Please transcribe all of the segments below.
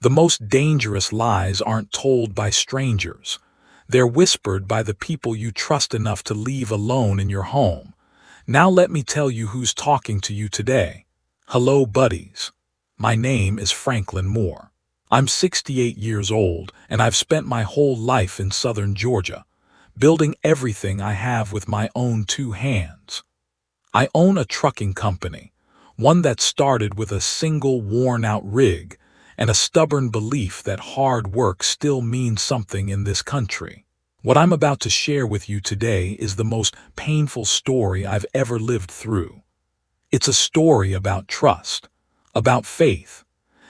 The most dangerous lies aren't told by strangers. They're whispered by the people you trust enough to leave alone in your home. Now let me tell you who's talking to you today. Hello, buddies. My name is Franklin Moore. I'm 68 years old, and I've spent my whole life in southern Georgia, building everything I have with my own two hands. I own a trucking company, one that started with a single worn-out rig and a stubborn belief that hard work still means something in this country. What I'm about to share with you today is the most painful story I've ever lived through. It's a story about trust, about faith,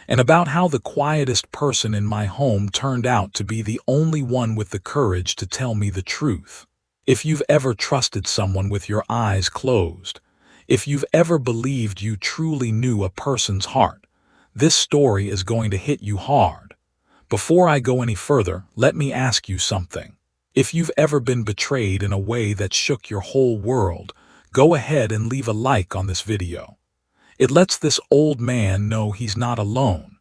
and about how the quietest person in my home turned out to be the only one with the courage to tell me the truth. If you've ever trusted someone with your eyes closed, if you've ever believed you truly knew a person's heart, this story is going to hit you hard. Before I go any further, let me ask you something. If you've ever been betrayed in a way that shook your whole world, go ahead and leave a like on this video. It lets this old man know he's not alone.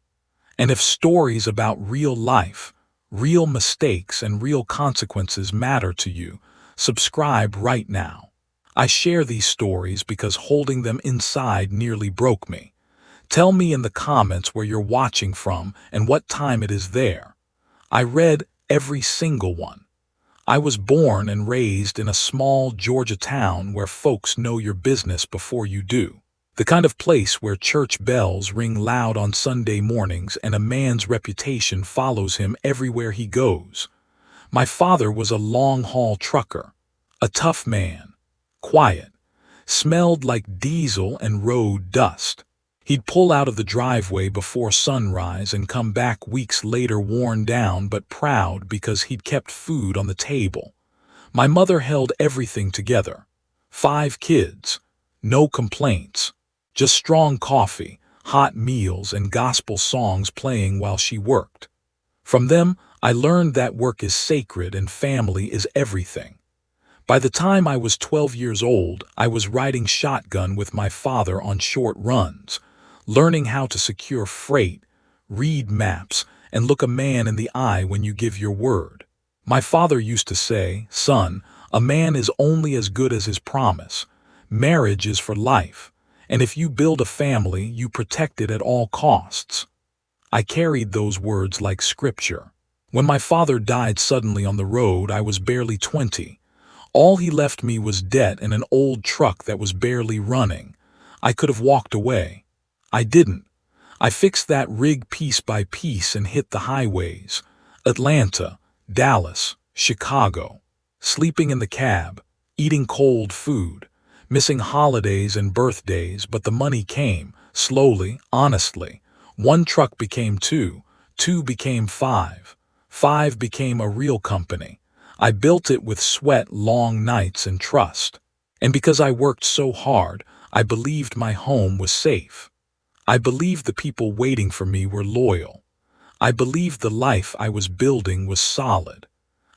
And if stories about real life, real mistakes, and real consequences matter to you, subscribe right now. I share these stories because holding them inside nearly broke me. Tell me in the comments where you're watching from and what time it is there. I read every single one. I was born and raised in a small Georgia town where folks know your business before you do. The kind of place where church bells ring loud on Sunday mornings and a man's reputation follows him everywhere he goes. My father was a long-haul trucker, a tough man, quiet, smelled like diesel and road dust. He'd pull out of the driveway before sunrise and come back weeks later worn down but proud because he'd kept food on the table. My mother held everything together. 5 kids, no complaints, just strong coffee, hot meals, and gospel songs playing while she worked. From them, I learned that work is sacred and family is everything. By the time I was 12 years old, I was riding shotgun with my father on short runs, learning how to secure freight, read maps, and look a man in the eye when you give your word. My father used to say, "Son, a man is only as good as his promise. Marriage is for life, and if you build a family, you protect it at all costs." I carried those words like scripture. When my father died suddenly on the road, I was barely 20. All he left me was debt and an old truck that was barely running. I could have walked away. I didn't. I fixed that rig piece by piece and hit the highways. Atlanta, Dallas, Chicago. Sleeping in the cab, eating cold food, missing holidays and birthdays, but the money came, slowly, honestly. 1 truck became 2, 2 became 5, 5 became a real company. I built it with sweat, long nights, and trust. And because I worked so hard, I believed my home was safe. I believed the people waiting for me were loyal. I believed the life I was building was solid.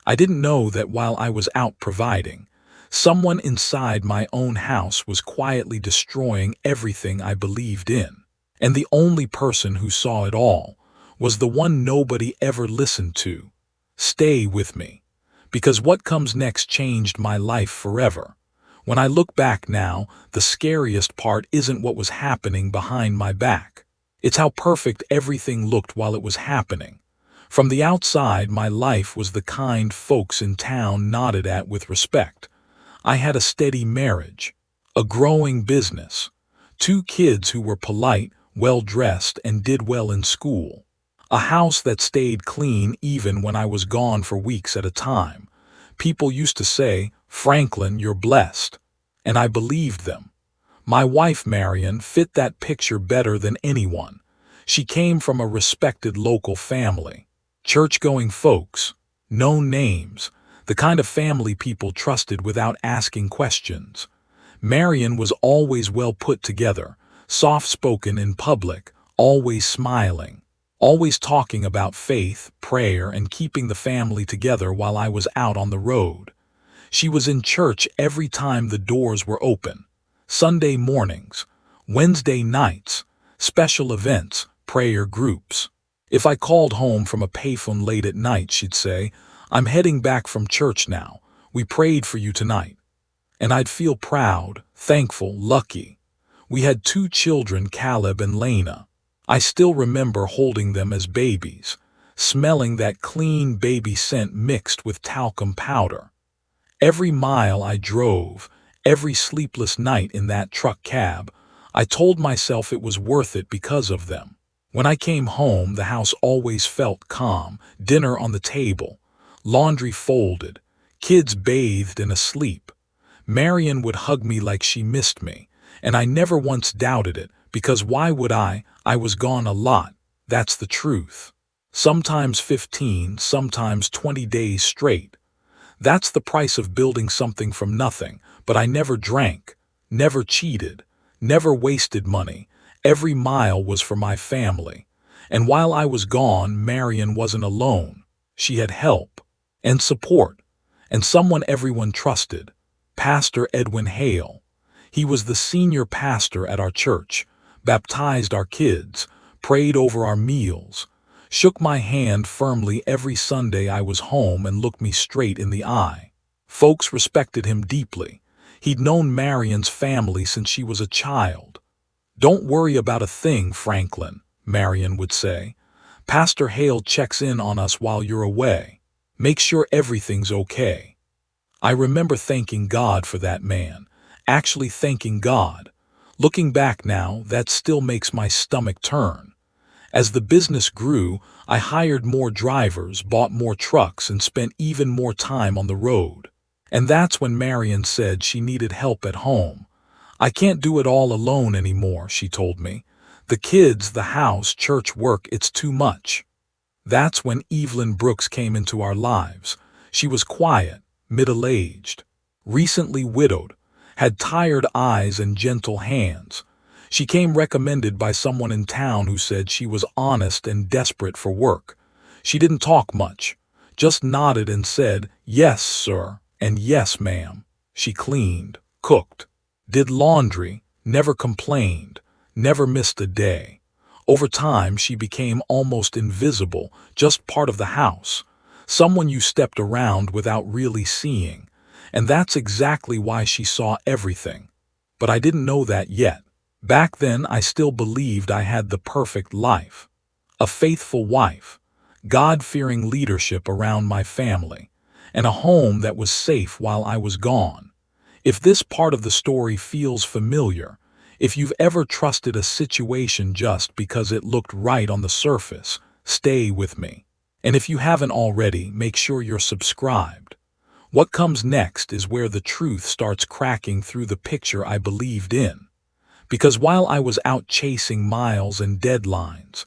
I didn't know that while I was out providing, someone inside my own house was quietly destroying everything I believed in. And the only person who saw it all was the one nobody ever listened to. Stay with me. Because what comes next changed my life forever. When I look back now, the scariest part isn't what was happening behind my back. It's how perfect everything looked while it was happening. From the outside, my life was the kind folks in town nodded at with respect. I had a steady marriage, a growing business, 2 kids who were polite, well-dressed, and did well in school. A house that stayed clean even when I was gone for weeks at a time. People used to say, "Franklin, you're blessed." And I believed them. My wife, Marion, fit that picture better than anyone. She came from a respected local family. Church-going folks, known names, the kind of family people trusted without asking questions. Marion was always well put together, soft-spoken in public, always smiling. Always talking about faith, prayer, and keeping the family together while I was out on the road. She was in church every time the doors were open. Sunday mornings, Wednesday nights, special events, prayer groups. If I called home from a payphone late at night, she'd say, "I'm heading back from church now. We prayed for you tonight." And I'd feel proud, thankful, lucky. We had 2 children, Caleb and Lena. I still remember holding them as babies, smelling that clean baby scent mixed with talcum powder. Every mile I drove, every sleepless night in that truck cab, I told myself it was worth it because of them. When I came home, the house always felt calm, dinner on the table, laundry folded, kids bathed and asleep. Marion would hug me like she missed me, and I never once doubted it, because why would I? I was gone a lot, that's the truth. Sometimes 15, sometimes 20 days straight. That's the price of building something from nothing, but I never drank, never cheated, never wasted money. Every mile was for my family. And while I was gone, Marion wasn't alone. She had help and support, and someone everyone trusted, Pastor Edwin Hale. He was the senior pastor at our church, baptized our kids, prayed over our meals, shook my hand firmly every Sunday I was home and looked me straight in the eye. Folks respected him deeply. He'd known Marion's family since she was a child. "Don't worry about a thing, Franklin," Marion would say. "Pastor Hale checks in on us while you're away. Make sure everything's okay." I remember thanking God for that man, actually thanking God. Looking back now, that still makes my stomach turn. As the business grew, I hired more drivers, bought more trucks, and spent even more time on the road. And that's when Marion said she needed help at home. "I can't do it all alone anymore," she told me. "The kids, the house, church work, it's too much." That's when Evelyn Brooks came into our lives. She was quiet, middle-aged, recently widowed, had tired eyes and gentle hands. She came recommended by someone in town who said she was honest and desperate for work. She didn't talk much, just nodded and said, "Yes, sir," and "Yes, ma'am." She cleaned, cooked, did laundry, never complained, never missed a day. Over time, she became almost invisible, just part of the house, someone you stepped around without really seeing. And that's exactly why she saw everything. But I didn't know that yet. Back then, I still believed I had the perfect life. A faithful wife, God-fearing leadership around my family, and a home that was safe while I was gone. If this part of the story feels familiar, if you've ever trusted a situation just because it looked right on the surface, stay with me. And if you haven't already, make sure you're subscribed. What comes next is where the truth starts cracking through the picture I believed in. Because while I was out chasing miles and deadlines,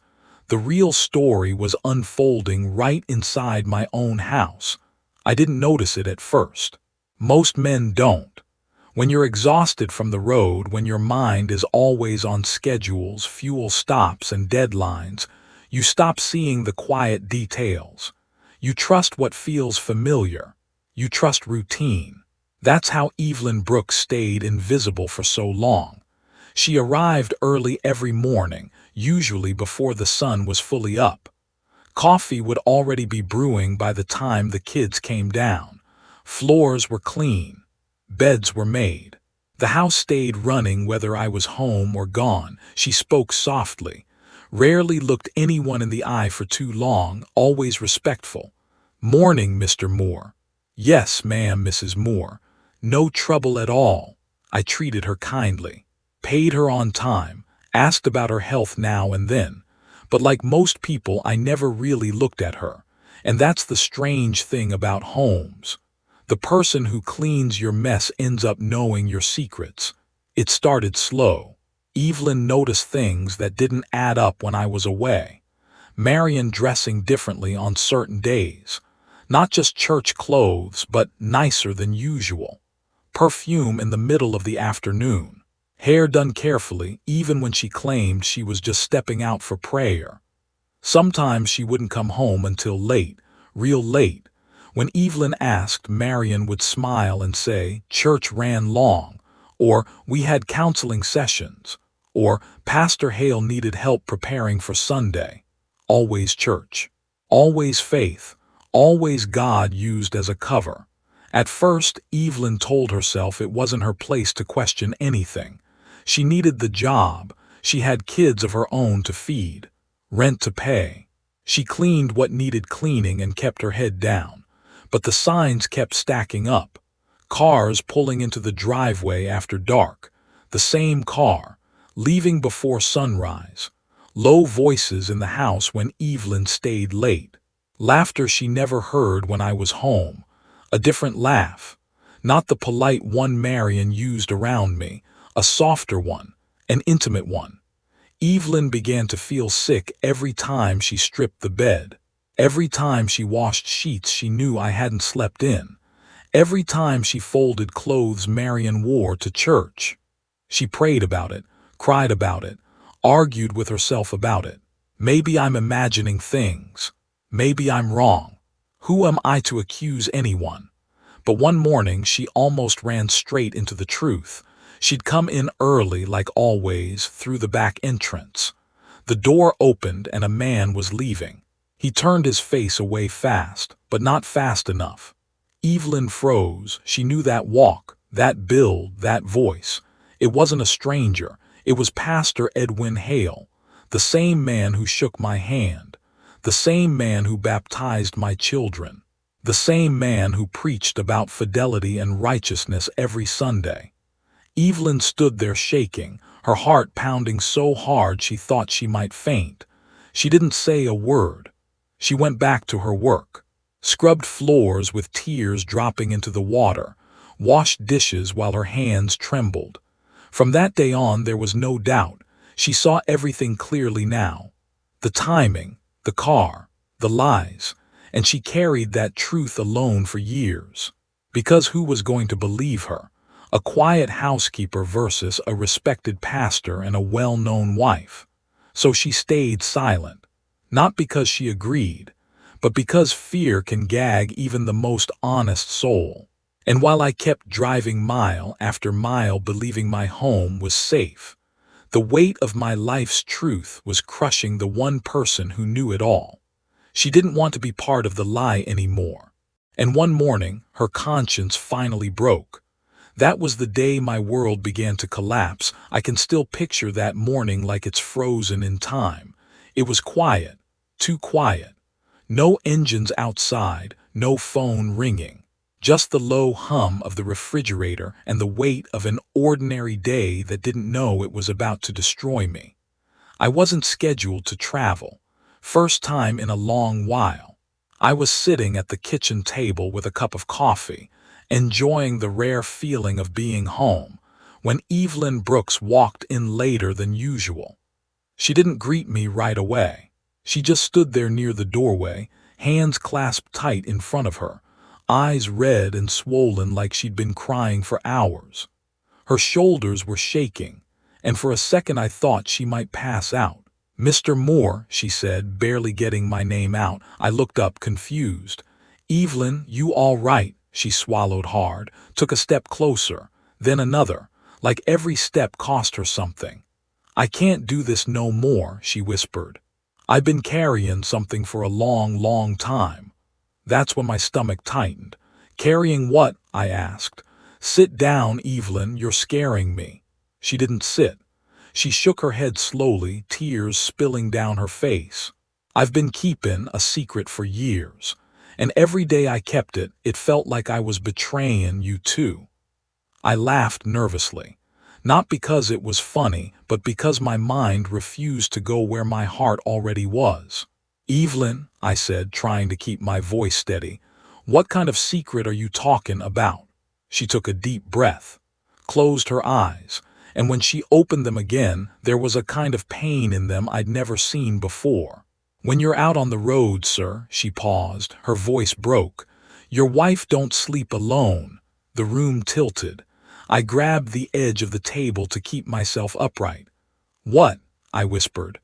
the real story was unfolding right inside my own house. I didn't notice it at first. Most men don't. When you're exhausted from the road, when your mind is always on schedules, fuel stops, and deadlines, you stop seeing the quiet details. You trust what feels familiar. You trust routine. That's how Evelyn Brooks stayed invisible for so long. She arrived early every morning, usually before the sun was fully up. Coffee would already be brewing by the time the kids came down. Floors were clean. Beds were made. The house stayed running whether I was home or gone. She spoke softly, rarely looked anyone in the eye for too long, always respectful. "Morning, Mr. Moore." "Yes, ma'am, Mrs. Moore." "No trouble at all." I treated her kindly, paid her on time, asked about her health now and then. But like most people, I never really looked at her. And that's the strange thing about homes. The person who cleans your mess ends up knowing your secrets. It started slow. Evelyn noticed things that didn't add up when I was away. Marion dressing differently on certain days. Not just church clothes, but nicer than usual. Perfume in the middle of the afternoon. Hair done carefully, even when she claimed she was just stepping out for prayer. Sometimes she wouldn't come home until late, real late. When Evelyn asked, Marion would smile and say, "Church ran long," or "We had counseling sessions," or "Pastor Hale needed help preparing for Sunday." always church. Always faith. Always God used as a cover. At first, Evelyn told herself it wasn't her place to question anything. She needed the job. She had kids of her own to feed, rent to pay. She cleaned what needed cleaning and kept her head down. But the signs kept stacking up. Cars pulling into the driveway after dark. The same car, leaving before sunrise. Low voices in the house when Evelyn stayed late. Laughter she never heard when I was home. A different laugh. Not the polite one Marion used around me. A softer one. An intimate one. Evelyn began to feel sick every time she stripped the bed. Every time she washed sheets she knew I hadn't slept in. Every time she folded clothes Marion wore to church. She prayed about it, cried about it, argued with herself about it. Maybe I'm imagining things. Maybe I'm wrong. Who am I to accuse anyone? But one morning she almost ran straight into the truth. She'd come in early, like always, through the back entrance. The door opened and a man was leaving. He turned his face away fast, but not fast enough. Evelyn froze. She knew that walk, that build, that voice. It wasn't a stranger. It was Pastor Edwin Hale, the same man who shook my hand, the same man who baptized my children, the same man who preached about fidelity and righteousness every Sunday. Evelyn stood there shaking, her heart pounding so hard she thought she might faint. She didn't say a word. She went back to her work, scrubbed floors with tears dropping into the water, washed dishes while her hands trembled. From that day on there was no doubt. She saw everything clearly now. The timing, the car, the lies, and she carried that truth alone for years. Because who was going to believe her? A quiet housekeeper versus a respected pastor and a well-known wife. So she stayed silent, not because she agreed, but because fear can gag even the most honest soul. And while I kept driving mile after mile believing my home was safe, the weight of my life's truth was crushing the one person who knew it all. She didn't want to be part of the lie anymore. And one morning, her conscience finally broke. That was the day my world began to collapse. I can still picture that morning like it's frozen in time. It was quiet, too quiet. No engines outside, no phone ringing. Just the low hum of the refrigerator and the weight of an ordinary day that didn't know it was about to destroy me. I wasn't scheduled to travel. First time in a long while. I was sitting at the kitchen table with a cup of coffee, enjoying the rare feeling of being home, when Evelyn Brooks walked in later than usual. She didn't greet me right away. She just stood there near the doorway, hands clasped tight in front of her, eyes red and swollen like she'd been crying for hours. Her shoulders were shaking, and for a second I thought she might pass out. "Mr. Moore," she said, barely getting my name out. I looked up, confused. "Evelyn, you all right?" She swallowed hard, took a step closer, then another, like every step cost her something. "I can't do this no more," she whispered. "I've been carrying something for a long, long time." That's when my stomach tightened. "Carrying what?" I asked. "Sit down, Evelyn, you're scaring me." She didn't sit. She shook her head slowly, tears spilling down her face. "I've been keeping a secret for years. And every day I kept it, it felt like I was betraying you too." I laughed nervously, not because it was funny, but because my mind refused to go where my heart already was. "Evelyn," I said, trying to keep my voice steady, "what kind of secret are you talking about?" She took a deep breath, closed her eyes, and when she opened them again, there was a kind of pain in them I'd never seen before. "When you're out on the road, sir," she paused, her voice broke, "your wife don't sleep alone." The room tilted. I grabbed the edge of the table to keep myself upright. "What?" I whispered.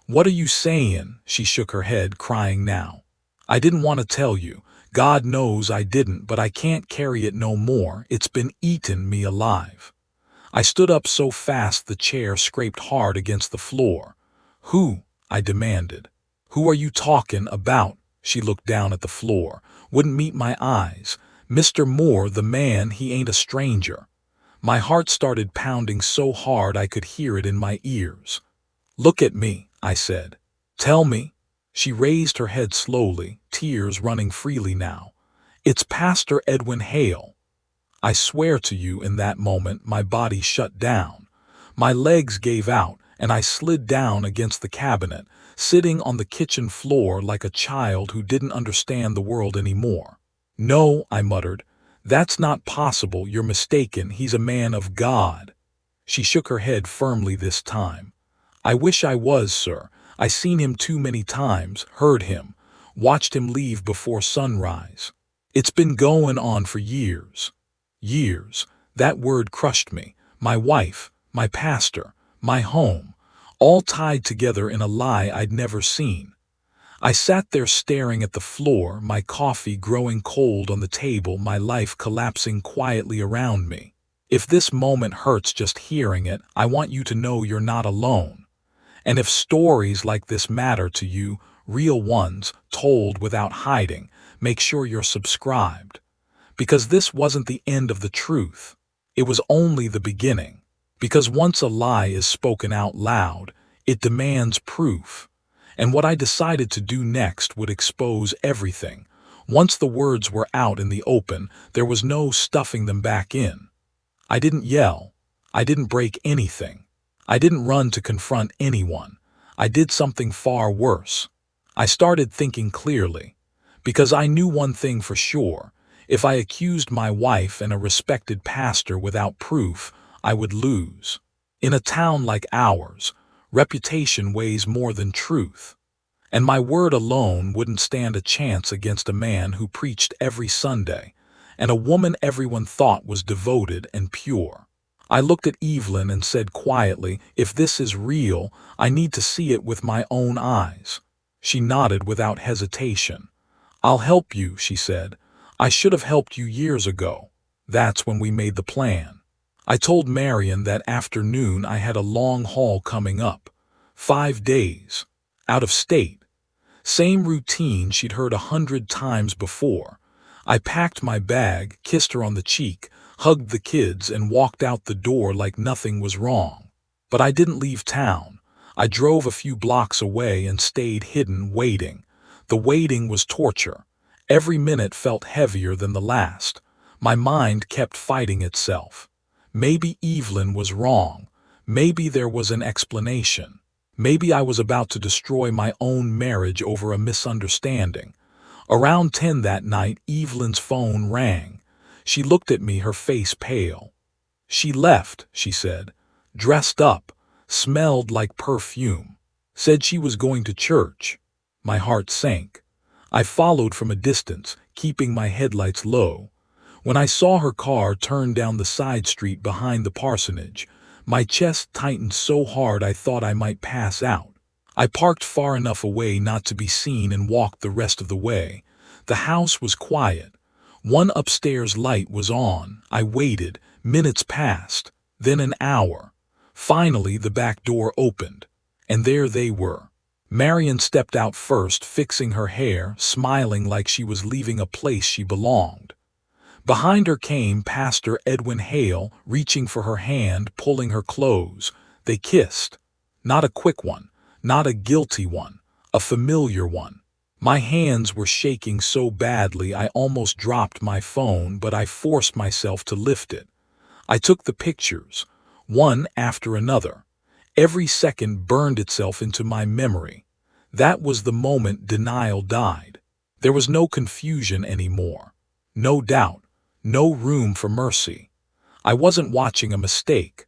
"What are you saying?" She shook her head, crying now. "I didn't want to tell you. God knows I didn't, but I can't carry it no more. It's been eating me alive." I stood up so fast the chair scraped hard against the floor. "Who?" I demanded. Who are you talking about? She looked down at the floor, wouldn't meet my eyes. Mr. Moore, the man, he ain't a stranger. My heart started pounding so hard I could hear it in my ears. Look at me, I said. Tell me. She raised her head slowly, tears running freely now. It's Pastor Edwin Hale. I swear to you, in that moment my body shut down. My legs gave out, and I slid down against the cabinet, sitting on the kitchen floor like a child who didn't understand the world anymore. No, I muttered. That's not possible. You're mistaken. He's a man of God. She shook her head firmly this time. I wish I was, sir. I seen him too many times, heard him, watched him leave before sunrise. It's been going on for years. Years. That word crushed me. My wife, my pastor, my home, all tied together in a lie I'd never seen. I sat there staring at the floor, my coffee growing cold on the table, my life collapsing quietly around me. If this moment hurts just hearing it, I want you to know you're not alone. And if stories like this matter to you, real ones, told without hiding, make sure you're subscribed. Because this wasn't the end of the truth. It was only the beginning. Because once a lie is spoken out loud, it demands proof. And what I decided to do next would expose everything. Once the words were out in the open, there was no stuffing them back in. I didn't yell. I didn't break anything. I didn't run to confront anyone. I did something far worse. I started thinking clearly. Because I knew one thing for sure. If I accused my wife and a respected pastor without proof, I would lose. In a town like ours, reputation weighs more than truth. And my word alone wouldn't stand a chance against a man who preached every Sunday, and a woman everyone thought was devoted and pure. I looked at Evelyn and said quietly, if this is real, I need to see it with my own eyes. She nodded without hesitation. I'll help you, she said. I should have helped you years ago. That's when we made the plan. I told Marion that afternoon I had a long haul coming up. 5 days. Out of state. Same routine she'd heard 100 times before. I packed my bag, kissed her on the cheek, hugged the kids, and walked out the door like nothing was wrong. But I didn't leave town. I drove a few blocks away and stayed hidden, waiting. The waiting was torture. Every minute felt heavier than the last. My mind kept fighting itself. Maybe Evelyn was wrong. Maybe there was an explanation. Maybe I was about to destroy my own marriage over a misunderstanding. Around 10 that night, Evelyn's phone rang. She looked at me, her face pale. She left, she said. Dressed up, smelled like perfume. Said she was going to church. My heart sank. I followed from a distance, keeping my headlights low. When I saw her car turn down the side street behind the parsonage, my chest tightened so hard I thought I might pass out. I parked far enough away not to be seen and walked the rest of the way. The house was quiet. One upstairs light was on. I waited. Minutes passed. Then an hour. Finally, the back door opened. And there they were. Marion stepped out first, fixing her hair, smiling like she was leaving a place she belonged. Behind her came Pastor Edwin Hale, reaching for her hand, pulling her close. They kissed. Not a quick one, not a guilty one, a familiar one. My hands were shaking so badly I almost dropped my phone, but I forced myself to lift it. I took the pictures, one after another. Every second burned itself into my memory. That was the moment denial died. There was no confusion anymore. No doubt. No room for mercy. I wasn't watching a mistake.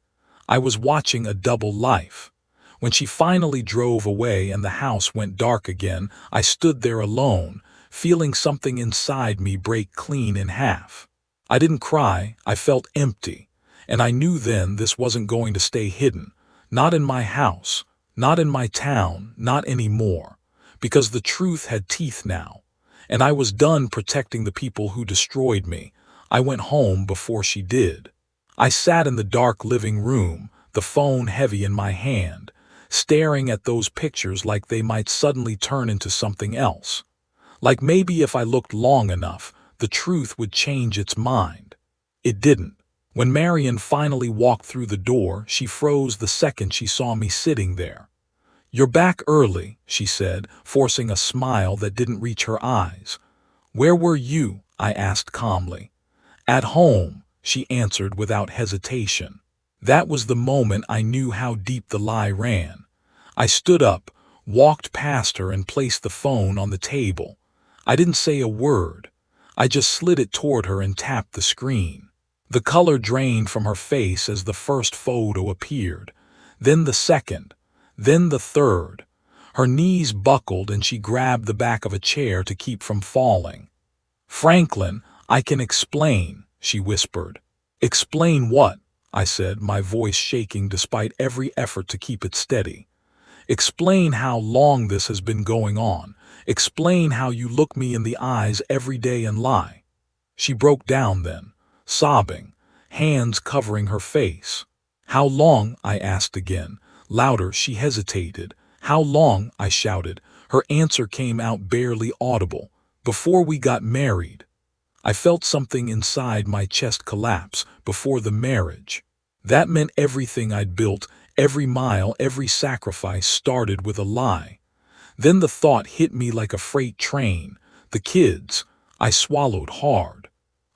I was watching a double life. When she finally drove away and the house went dark again, I stood there alone, feeling something inside me break clean in half. I didn't cry, I felt empty. And I knew then this wasn't going to stay hidden. Not in my house, not in my town, not anymore. Because the truth had teeth now. And I was done protecting the people who destroyed me. I went home before she did. I sat in the dark living room, the phone heavy in my hand, staring at those pictures like they might suddenly turn into something else. Like maybe if I looked long enough, the truth would change its mind. It didn't. When Marion finally walked through the door, she froze the second she saw me sitting there. "You're back early," she said, forcing a smile that didn't reach her eyes. "Where were you?" I asked calmly. "At home," she answered without hesitation. That was the moment I knew how deep the lie ran. I stood up, walked past her and placed the phone on the table. I didn't say a word. I just slid it toward her and tapped the screen. The color drained from her face as the first photo appeared, then the second, then the third. Her knees buckled and she grabbed the back of a chair to keep from falling. "Franklin, I can explain," she whispered. "Explain what?" I said, my voice shaking despite every effort to keep it steady. "Explain how long this has been going on. Explain how you look me in the eyes every day and lie." She broke down then, sobbing, hands covering her face. "How long?" I asked again. Louder, she hesitated. "How long?" I shouted. Her answer came out barely audible. "Before we got married." I felt something inside my chest collapse. Before the marriage. That meant everything I'd built, every mile, every sacrifice started with a lie. Then the thought hit me like a freight train. The kids. I swallowed hard.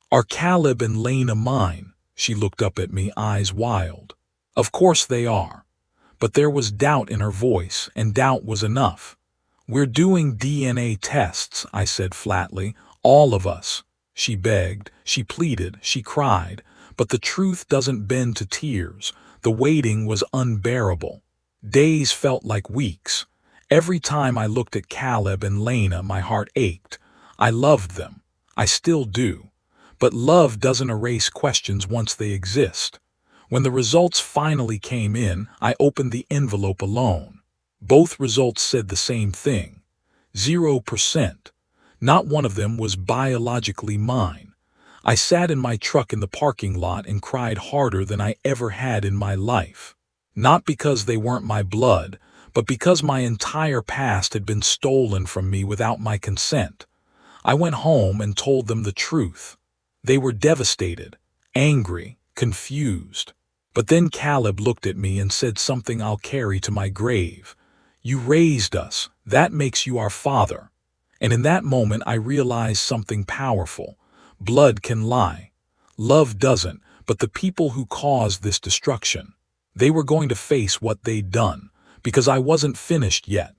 "Are Caleb and Lena mine?" She looked up at me, eyes wild. "Of course they are." But there was doubt in her voice, and doubt was enough. "We're doing DNA tests," I said flatly. "All of us." She begged, she pleaded, she cried. But the truth doesn't bend to tears. The waiting was unbearable. Days felt like weeks. Every time I looked at Caleb and Lena, my heart ached. I loved them. I still do. But love doesn't erase questions once they exist. When the results finally came in, I opened the envelope alone. Both results said the same thing. 0%. Not one of them was biologically mine. I sat in my truck in the parking lot and cried harder than I ever had in my life. Not because they weren't my blood, but because my entire past had been stolen from me without my consent. I went home and told them the truth. They were devastated, angry, confused. But then Caleb looked at me and said something I'll carry to my grave. "You raised us. That makes you our father." And in that moment I realized something powerful. Blood can lie. Love doesn't, but the people who caused this destruction. They were going to face what they'd done, because I wasn't finished yet.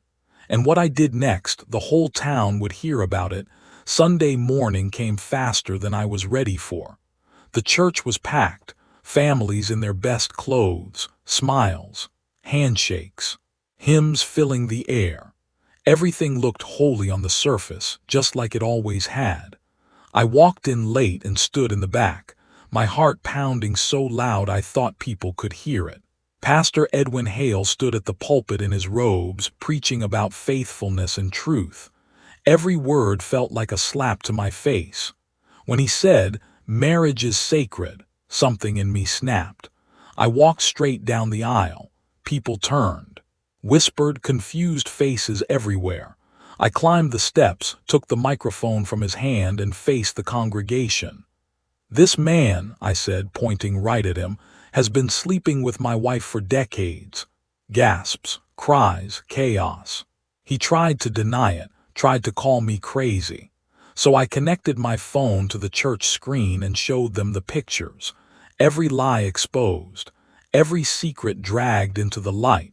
And what I did next, the whole town would hear about it. Sunday morning came faster than I was ready for. The church was packed, families in their best clothes, smiles, handshakes, hymns filling the air. Everything looked holy on the surface, just like it always had. I walked in late and stood in the back, my heart pounding so loud I thought people could hear it. Pastor Edwin Hale stood at the pulpit in his robes, preaching about faithfulness and truth. Every word felt like a slap to my face. When he said, "Marriage is sacred," something in me snapped. I walked straight down the aisle. People turned. Whispered, confused faces everywhere. I climbed the steps, took the microphone from his hand and faced the congregation. "This man," I said, pointing right at him, "has been sleeping with my wife for decades." Gasps, cries, chaos. He tried to deny it, tried to call me crazy. So I connected my phone to the church screen and showed them the pictures. Every lie exposed, every secret dragged into the light.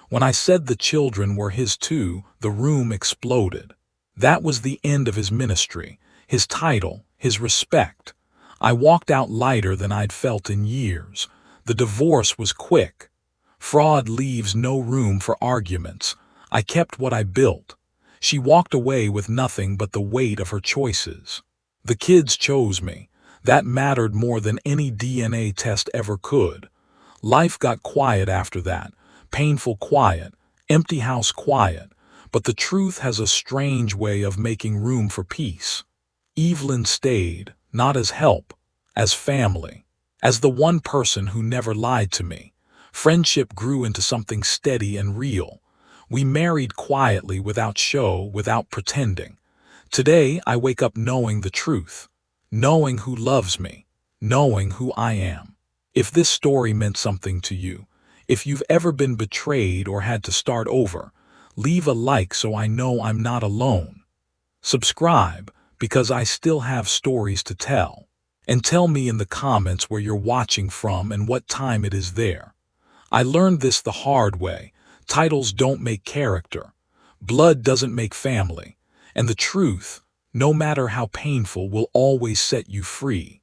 When I said the children were his too, the room exploded. That was the end of his ministry, his title, his respect. I walked out lighter than I'd felt in years. The divorce was quick. Fraud leaves no room for arguments. I kept what I built. She walked away with nothing but the weight of her choices. The kids chose me. That mattered more than any DNA test ever could. Life got quiet after that. Painful quiet, empty house quiet, but the truth has a strange way of making room for peace. Evelyn stayed, not as help, as family, as the one person who never lied to me. Friendship grew into something steady and real. We married quietly, without show, without pretending. Today, I wake up knowing the truth, knowing who loves me, knowing who I am. If this story meant something to you, if you've ever been betrayed or had to start over, leave a like so I know I'm not alone. Subscribe, because I still have stories to tell. And tell me in the comments where you're watching from and what time it is there. I learned this the hard way. Titles don't make character. Blood doesn't make family. And the truth, no matter how painful, will always set you free.